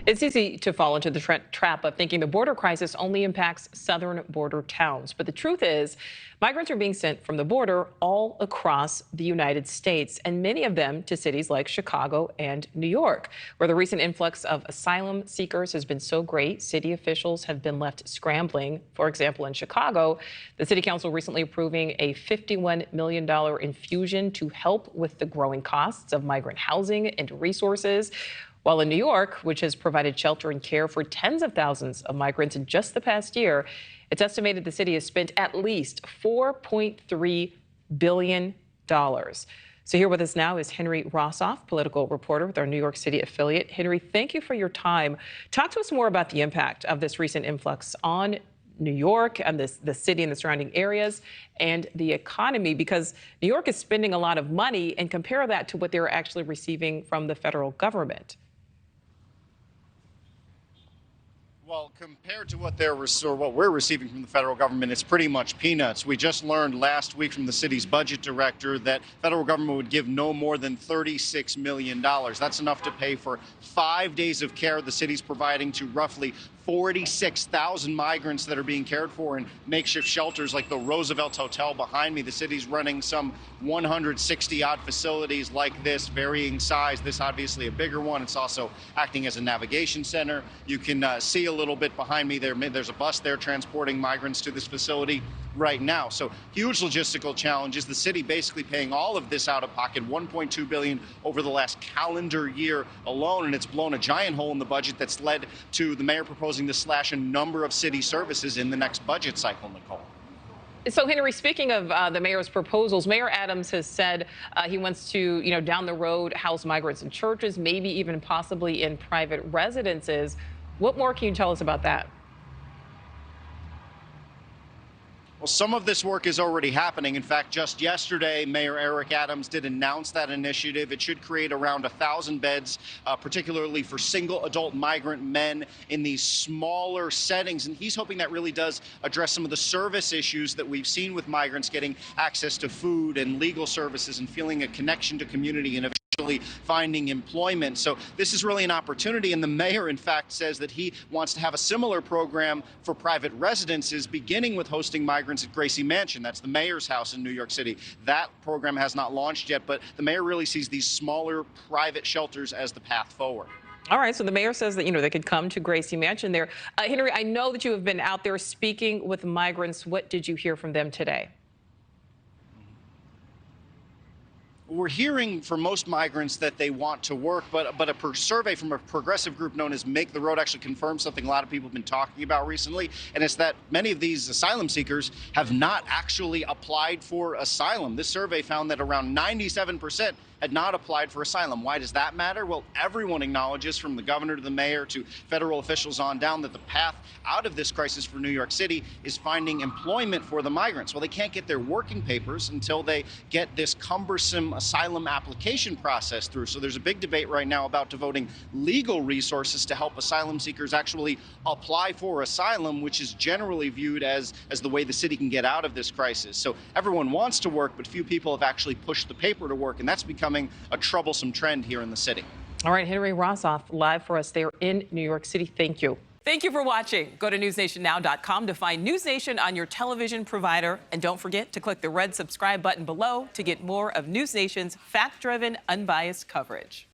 It's easy to fall into the trap of thinking the border crisis only impacts southern border towns. But the truth is, migrants are being sent from the border all across the United States, and many of them to cities like Chicago and New York, where the recent influx of asylum seekers has been so great, city officials have been left scrambling. For example, in Chicago, the city council recently approving a $51 million infusion to help with the growing costs of migrant housing and resources. While in New York, which has provided shelter and care for tens of thousands of migrants in just the past year, it's estimated the city has spent at least $4.3 billion. So here with us now is Henry Rossoff, political reporter with our New York City affiliate. Henry, thank you for your time. Talk to us more about the impact of this recent influx on New York and the city and the surrounding areas and the economy, because New York is spending a lot of money, and compare that to what they're actually receiving from the federal government. Well, compared to what we're receiving from the federal government, it's pretty much peanuts. We just learned last week from the city's budget director that federal government would give no more than $36 million. That's enough to pay for 5 days of care the city's providing to roughly 46,000 migrants that are being cared for in makeshift shelters like the Roosevelt Hotel behind me. The city's running some 160-odd facilities like this, varying size. This obviously a bigger one. It's also acting as a navigation center. You can see a little bit behind me there. There's a bus there transporting migrants to this facility right now. So huge logistical challenges. The city basically paying all of this out of pocket, $1.2 billion over the last calendar year alone, and it's blown a giant hole in the budget that's led to the mayor proposing to slash a number of city services in the next budget cycle, Nichole. So, Henry, speaking of the mayor's proposals, Mayor Adams has said he wants to, down the road, house migrants in churches, maybe even possibly in private residences. What more can you tell us about that? Well, some of this work is already happening. In fact, just yesterday, Mayor Eric Adams did announce that initiative. It should create around 1,000 beds, particularly for single adult migrant men in these smaller settings. And he's hoping that really does address some of the service issues that we've seen with migrants getting access to food and legal services and feeling a connection to community and finding employment. So this is really an opportunity, and the mayor, in fact, says that he wants to have a similar program for private residences, beginning with hosting migrants at Gracie Mansion. That's the mayor's house in New York City. That program has not launched yet, but the mayor really sees these smaller private shelters as the path forward. All right, so the mayor says that, they could come to Gracie Mansion there. Henry, I know that you have been out there speaking with migrants. What did you hear from them today? We're hearing from most migrants that they want to work, but a survey from a progressive group known as Make the Road actually confirms something a lot of people have been talking about recently, and it's that many of these asylum seekers have not actually applied for asylum. This survey found that around 97% had not applied for asylum. Why does that matter? Well, everyone acknowledges, from the governor to the mayor to federal officials on down, that the path out of this crisis for New York City is finding employment for the migrants. Well, they can't get their working papers until they get this cumbersome asylum application process through. So there's a big debate right now about devoting legal resources to help asylum seekers actually apply for asylum, which is generally viewed as the way the city can get out of this crisis. So everyone wants to work, but few people have actually pushed the paper to work, and that's becoming a troublesome trend here in the city. All right, Henry Rossoff, live for us there in New York City. Thank you. Thank you for watching. Go to newsnationnow.com to find News Nation on your television provider. And don't forget to click the red subscribe button below to get more of News Nation's fact-driven, unbiased coverage.